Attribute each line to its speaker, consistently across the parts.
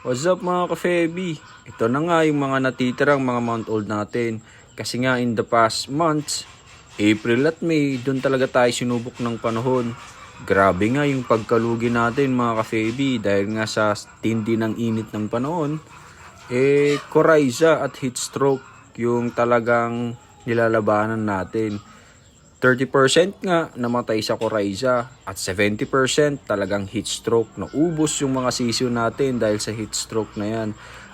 Speaker 1: What's up mga ka-Feby? Ito na nga yung mga natitirang mga month old natin. Kasi nga in the past months, April at May, doon talaga tayo sinubok ng panahon. Grabe nga yung pagkalugi natin mga ka-Feby dahil nga sa tindi ng init ng panahon. Coryza at heat stroke yung talagang nilalabanan natin. 30% nga namatay sa coryza at 70% talagang heat stroke. Naubos yung mga sisiw natin dahil sa heat stroke na yan.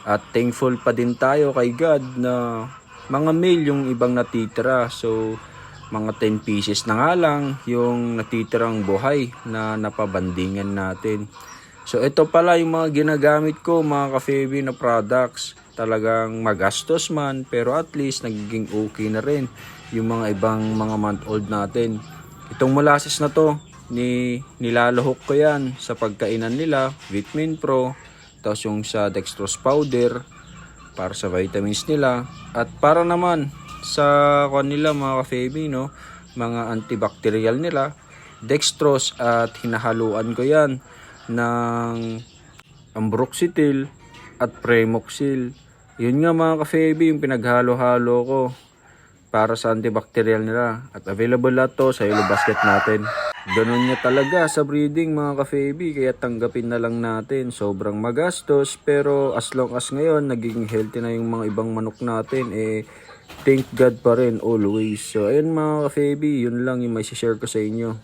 Speaker 1: At thankful pa din tayo kay God na mga male yung ibang natitira. So mga 10 pieces na nga lang yung natitirang buhay na napabandingan natin. So ito pala yung mga ginagamit ko mga ka-Feby na products. Talagang magastos man pero at least nagiging okay na rin yung mga ibang mga month old natin. Itong molasses na to, nilalahok ko yan sa pagkainan nila, Vitamin Pro, tapos yung sa dextrose powder para sa vitamins nila at para naman sa kanila mga ka-Feby, no, mga antibacterial nila, dextrose at hinahaluan ko yan ng ambroxetil at premoxil. Yun nga mga ka-Feby yung pinaghalo-halo ko para sa antibacterial nila. At available lahat to sa yellow basket natin. Ganun niya talaga sa breeding mga ka-Feby, kaya tanggapin na lang natin. Sobrang magastos pero as long as ngayon naging healthy na yung mga ibang manok natin, thank God pa rin always. So ayun mga ka-Feby, yun lang yung may share ko sa inyo.